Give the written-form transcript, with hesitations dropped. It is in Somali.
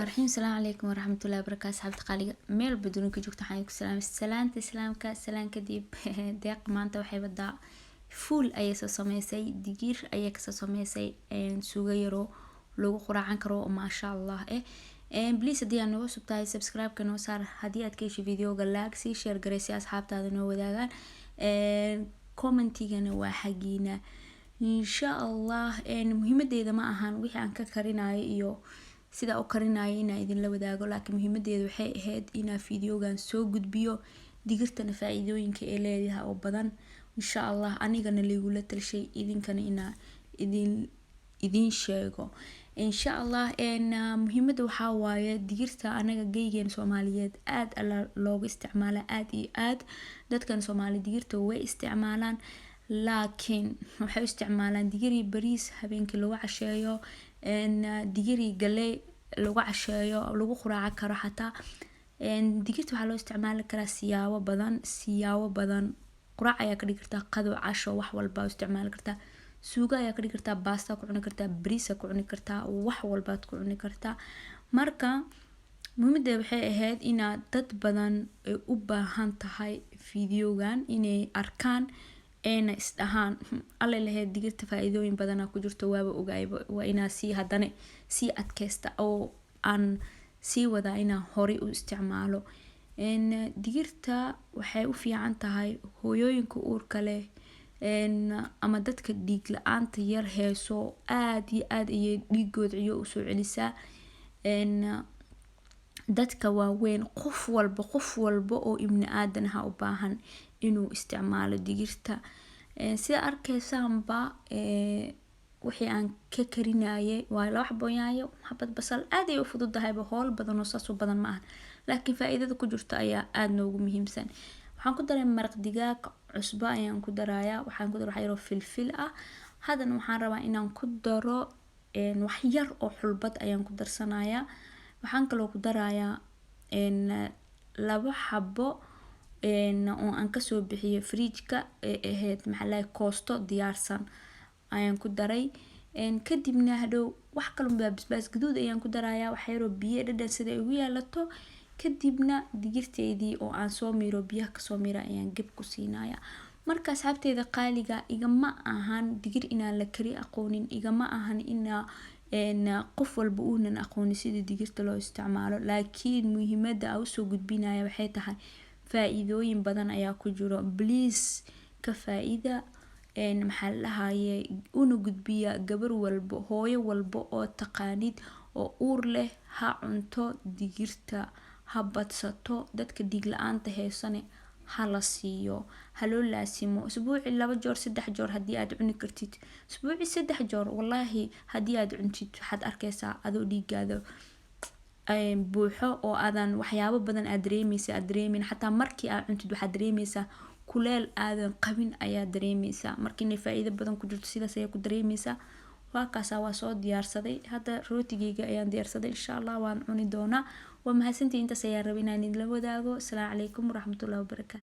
الرحمن الرحيم. السلام عليكم ورحمة الله وبركاته. صحابتي قالي ميل بدون كجوكت حياك السلام سلامت إسلامك سلام كديب deeq maanta waxay wadaa fuul ayay soo sameysay digir ayay ka soo sameysay suugo yaro lagu quraacan karo maasha Allah please hadii aad nagu subtahay subscribe ka noo saar hadii aad ka heshay videoga like si share gareysi asxaabtaada noo wadaagaan commentigana waa xagiina insha Allah muhiimadeeda ma ahan wixii aan ka karinayo iyo sida oo karinayo inaan idin la wadaago laakiin muhiimadeedu waxay ahayd inaan videogan soo gudbiyo digirtana faa'iidooyinka ay leedahay oo badan insha Allah anigana leegula talshay idinkana inaan idin sheego insha Allah muhiimada waxa waaye digirta anaga geeyeen Soomaaliyeed aad looga isticmaala aad iyo aad dadkan Soomaali digirta way isticmaalaan laakiin waxay isticmaalaan digiri bariis habeenkii lagu casheeyo digiri galey lagu casheeyo lagu quraacan karo xataa digirta waxa loo isticmaali karaa siyaabo badan quraac ayaa ka dhigi kartaa qado casho wax walba isticmaali kartaa suugo ayaa ka dhigi kartaa pasta ku cuni kartaa bariis ku cuni kartaa wax walba ku cuni kartaa marka muhiimada waxay ahayd in dad badan ay u baahan tahay videogan inay arkaan eena isdhahaan alla lahayd digirta faa'iidooyin badan ku jirto waaba ogaayba waa ina si adkaysta oo aan si wada ina hore u isticmaalo digirta waxay u fiican tahay hooyooyinka uurka leh ama dadka dhiig la'aanta yar heeso aad iyo aad ay dhiigood ciyo u soo celisaa dadka waaweyn qof walba oo ibni aadan ha u baahan inuu isticmaalo digirta sida arkaysaanba wixii aan ka karinayay waa laba xabo yaanyo xabad basal aad ay u fududahay hool badan oo saas u badan ma aha laakiin faa'iidada ku jirta ayaa aad noogu muhiimsan waxaan ku daray maraq digaag cusbo ayaan ku darayaa waxaan ku daray wax yar oo filfil ah hadana waxaan rabaa inaan ku daro wax yar oo xulbad ayaan ku darsanayaa waxaan kaloo ku darayaa laba xabo oo aan ka soo bixiyay fridge-ka ahayd maxaa koosto diyaarsan ayaan ku daray kadibna hadhow wax kale basbaas gaduud ayaan ku darayaa wax yar oo biyo dhadhan sida ay ugu yeelato kadibna digirteedii oo aan soo miiro biyaha ka soo miira ayaan gab ku siinayaa marka asxaabteeda qaaliga igama ahan digir inaan la kari aqoonin igama ahan qof walba uunan aqoonin sida digirta loo isticmaalo laakiin muhiimada aan soo gudbinayo waxay tahay faa'iidooyin badan ayaa ku jiro please ka faa'iida maxaa lahaye una gudbiya gabar walba hooyo walba oo taqaanid oo uur leh ha cunto digirta ha badsato dadka dhiig la'aanta heesane ha la siiyo ha loo laasimo usbuuci 2 joor 3 joor hadii aad cuni kartid usbuuci 3 joor wallahi hadii aad cuntid waxaad arkaysaa adoo dhiigaada buuxo oo aadan waxyaabo badan aad dareemin xataa markii aad cuntid waxaad dareemaysaa kuleel aadan qabin ayaa dareemaysaa markii faa'iido badan ku jirto sidaas ayaa ku dareemaysaa waa kaasa waa soo diyaarsaday hadda rootigeyga ayaan diyaarsaday insha Allah waan cuni doonaa waa mahadsantiin intaas ayaan rabay inaan idin la wadaago assalaamu calaykum waraxmatullaahi wabarakaatuh